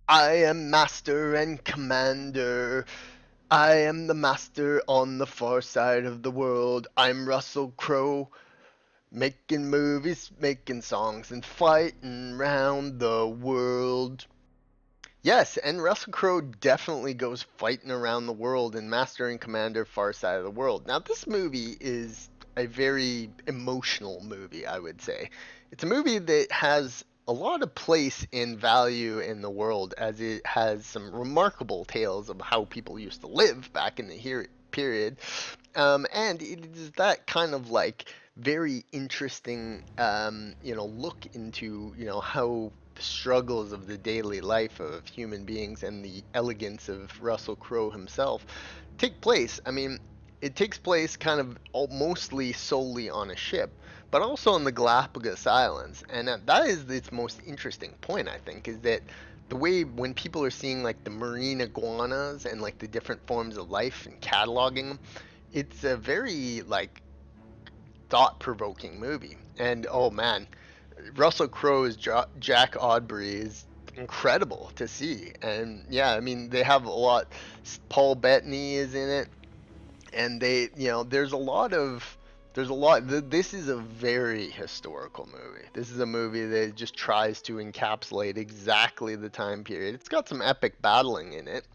I am master and commander. I am the master on the far side of the world. I'm Russell Crowe, making movies, making songs, and fighting round the world. Yes, and Russell Crowe definitely goes fighting around the world in Master and Commander Far Side of the World. Now, this movie is a very emotional movie, I would say. It's a movie that has a lot of place and value in the world, as it has some remarkable tales of how people used to live back in the period. And it is that kind of like very interesting, look into, how the struggles of the daily life of human beings and the elegance of Russell Crowe himself take place. I mean, it takes place kind of mostly solely on a ship, but also on the Galapagos Islands. And that is its most interesting point, I think, is that the way when people are seeing like the marine iguanas and like the different forms of life and cataloging them, it's a very like thought-provoking movie. And oh man, Russell Crowe's Jack Aubrey is incredible to see. And yeah, I mean they have a lot. Paul Bettany is in it, and there's a lot. This is a very historical movie. This is a movie that just tries to encapsulate exactly the time period. It's got some epic battling in it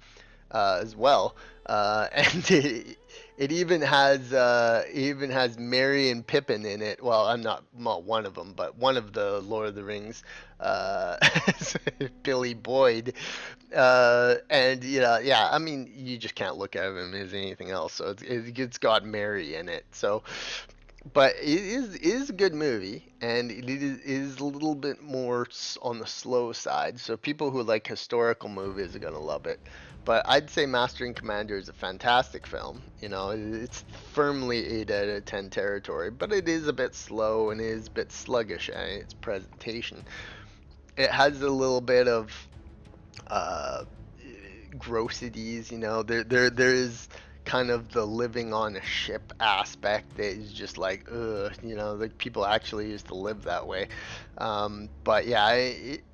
as well. And it even has Merry and Pippin in it. Well, I'm not well, one of them, but one of the Lord of the Rings, uh, Billy Boyd, and yeah. I mean, you just can't look at him as anything else. So it's got Merry in it. So but it is a good movie, and it is a little bit more on the slow side. So people who like historical movies are gonna love it. But I'd say Master and Commander is a fantastic film. It's firmly 8 out of 10 territory, but it is a bit slow and is a bit sluggish in its presentation. It has a little bit of uh, grossities. There is kind of the living on a ship aspect that is just like, ugh, like people actually used to live that way. But yeah,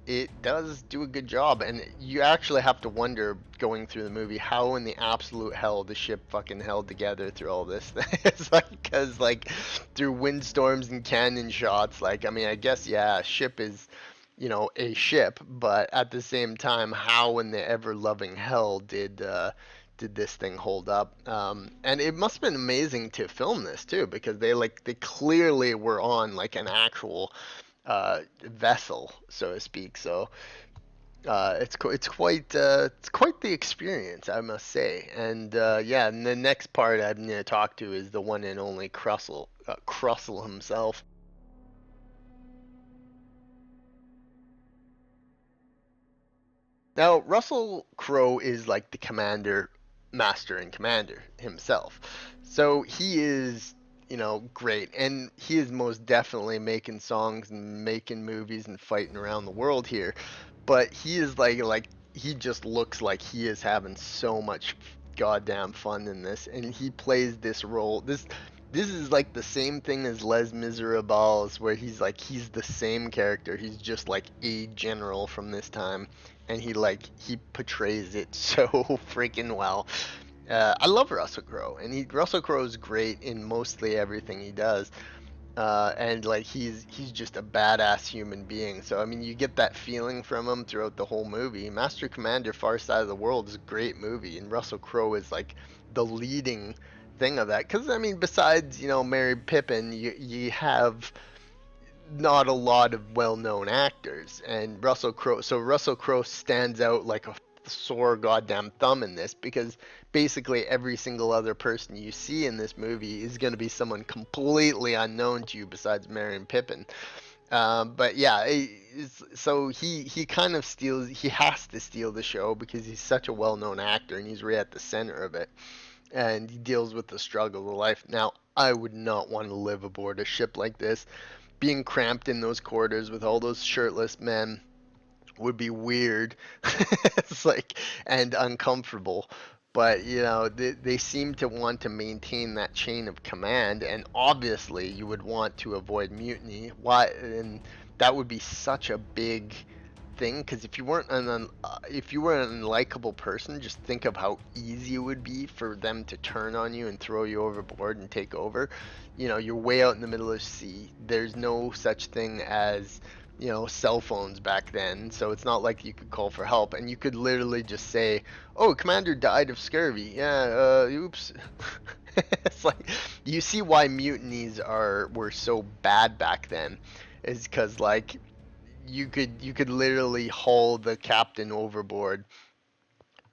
it does do a good job, and you actually have to wonder going through the movie how in the absolute hell the ship fucking held together through all this. It's like, because like through windstorms and cannon shots, like, I mean, I guess, yeah, a ship is a ship, but at the same time, how in the ever loving hell did this thing hold up? And it must have been amazing to film this too, because they clearly were on like an actual vessel, so to speak. So it's quite the experience, I must say. And yeah, and the next part I'm going to talk to is the one and only Crussell himself. Now, Russell Crowe is like the commander, master, and commander himself. So he is, great. And he is most definitely making songs and making movies and fighting around the world here. But he is he just looks like he is having so much goddamn fun in this. And he plays this role. This is like the same thing as Les Miserables, where he's the same character. He's just like a general from this time, and he portrays it so freaking well. I love Russell Crowe, and Russell Crowe is great in mostly everything he does. And like he's just a badass human being. So I mean, you get that feeling from him throughout the whole movie. Master Commander: Far Side of the World is a great movie, and Russell Crowe is like the leading thing of that. Because I mean, besides Mary Pippin, you have not a lot of well-known actors, and Russell Crowe stands out like a sore goddamn thumb in this, because basically every single other person you see in this movie is going to be someone completely unknown to you besides Merry and Pippin. But yeah, so he kind of steals. He has to steal the show because he's such a well-known actor and he's right at the center of it, and he deals with the struggle of life. Now, I would not want to live aboard a ship like this. Being cramped in those quarters with all those shirtless men would be weird. It's like, and uncomfortable. But they seem to want to maintain that chain of command, and obviously you would want to avoid mutiny. Why? And that would be such a big thing because if you were an unlikable person, just think of how easy it would be for them to turn on you and throw you overboard and take over. You know, you're way out in the middle of the sea. There's no such thing as, you know, cell phones back then, so it's not like you could call for help, and you could literally just say, "Oh, commander died of scurvy." Yeah, oops. It's like you see why mutinies are were so bad back then, is because like you could literally haul the captain overboard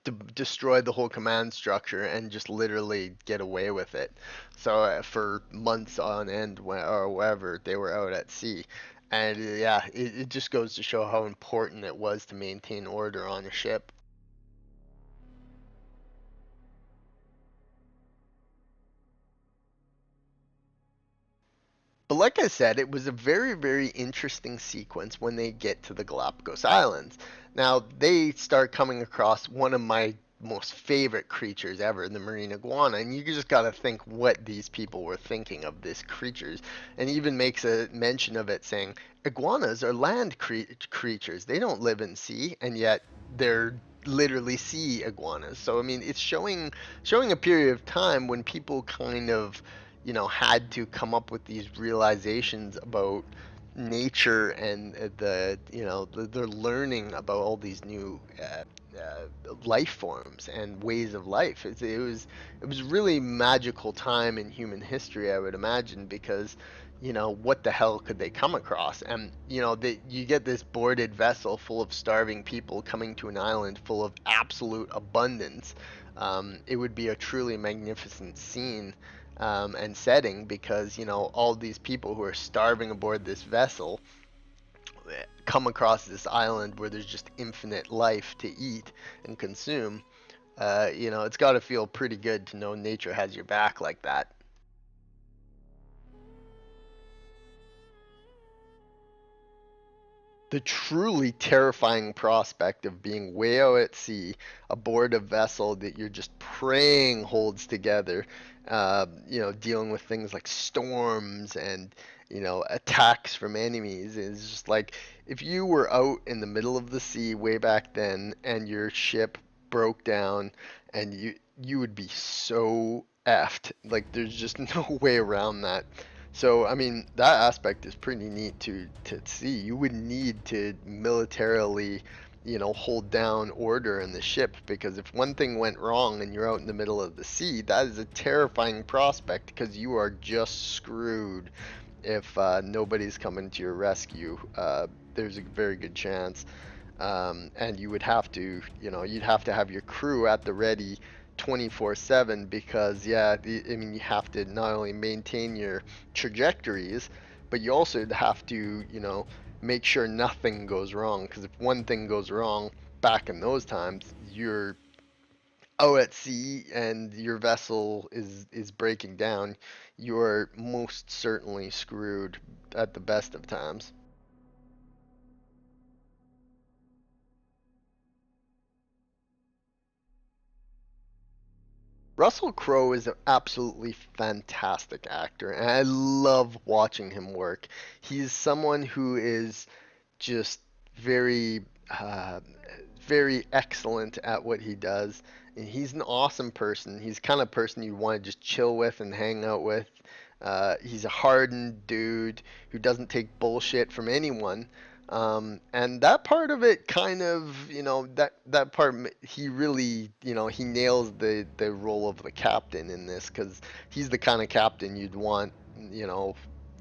to destroy the whole command structure and just literally get away with it. So for months on end, or wherever they were out at sea, and yeah, it just goes to show how important it was to maintain order on a ship. But like I said, it was a very, very interesting sequence when they get to the Galapagos Islands. Now, they start coming across one of my most favorite creatures ever, the marine iguana, and you just gotta think what these people were thinking of this creatures. And he even makes a mention of it saying, iguanas are land creatures. They don't live in sea, and yet they're literally sea iguanas. So I mean, it's showing a period of time when people kind of, you know, had to come up with these realizations about nature and the, you know, they're learning about all these new life forms and ways of life. It was really magical time in human history, I would imagine, because, you know, what the hell could they come across? And you know, you get this boarded vessel full of starving people coming to an island full of absolute abundance. It would be a truly magnificent scene, and setting, because you know all these people who are starving aboard this vessel come across this island where there's just infinite life to eat and consume. You know, it's got to feel pretty good to know nature has your back like that. The truly terrifying prospect of being way out at sea aboard a vessel that you're just praying holds together, you know, dealing with things like storms and, you know, attacks from enemies, is just like if you were out in the middle of the sea way back then and your ship broke down, and you would be so effed. Like there's just no way around that. So, I mean, that aspect is pretty neat to see. You would need to militarily, you know, hold down order in the ship, because if one thing went wrong and you're out in the middle of the sea, that is a terrifying prospect, because you are just screwed if nobody's coming to your rescue. There's a very good chance, and you would have to, you know, you'd have to have your crew at the ready 24/7, because yeah, I mean, you have to not only maintain your trajectories, but you also have to, you know, make sure nothing goes wrong, because if one thing goes wrong back in those times, you're out at sea and your vessel is breaking down, you're most certainly screwed at the best of times. Russell Crowe is an absolutely fantastic actor, and I love watching him work. He's someone who is just very, very excellent at what he does. And he's an awesome person. He's the kind of person you want to just chill with and hang out with. He's a hardened dude who doesn't take bullshit from anyone. And that part of it kind of, you know, that part, he really, you know, he nails the role of the captain in this, because he's the kind of captain you'd want, you know,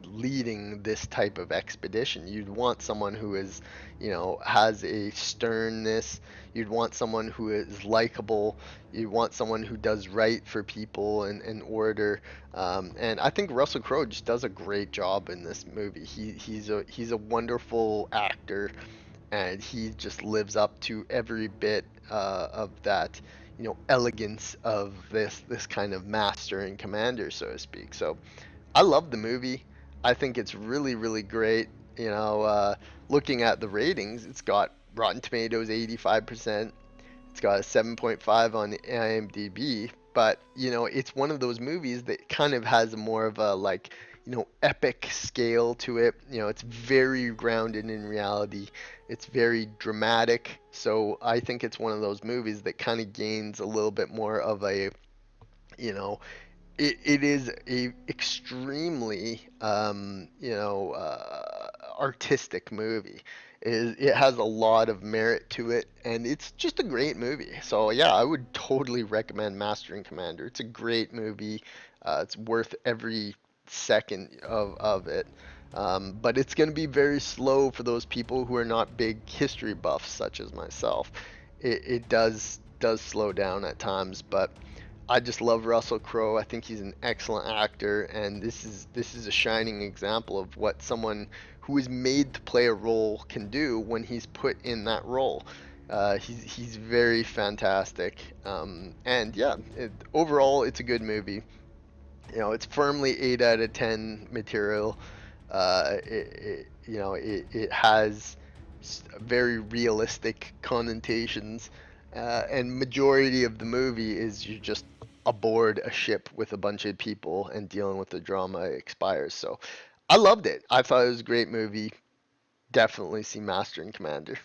leading this type of expedition. You'd want someone who is, you know, has a sternness. You'd want someone who is likable. You want someone who does right for people and order. And I think Russell Crowe just does a great job in this movie. He's a wonderful actor, and he just lives up to every bit of that, you know, elegance of this kind of master and commander, so to speak. So I love the movie. I think it's really, really great. You know, looking at the ratings, it's got Rotten Tomatoes 85%. It's got a 7.5 on IMDb. But, you know, it's one of those movies that kind of has more of a, like, epic scale to it. It's very grounded in reality. It's very dramatic. So I think it's one of those movies that kind of gains a little bit more of a, you know, it is a extremely artistic movie. It has a lot of merit to it, and it's just a great movie. So yeah, I would totally recommend Master and Commander. It's a great movie. It's worth every second of it. But it's going to be very slow for those people who are not big history buffs such as myself. It does slow down at times, but I just love Russell Crowe. I think he's an excellent actor, and this is a shining example of what someone who is made to play a role can do when he's put in that role. He's very fantastic, and yeah, overall it's a good movie. It's firmly 8 out of 10 material. It has very realistic connotations, and majority of the movie is you just aboard a ship with a bunch of people and dealing with the drama expires. So I loved it. I thought it was a great movie. Definitely see Master and Commander.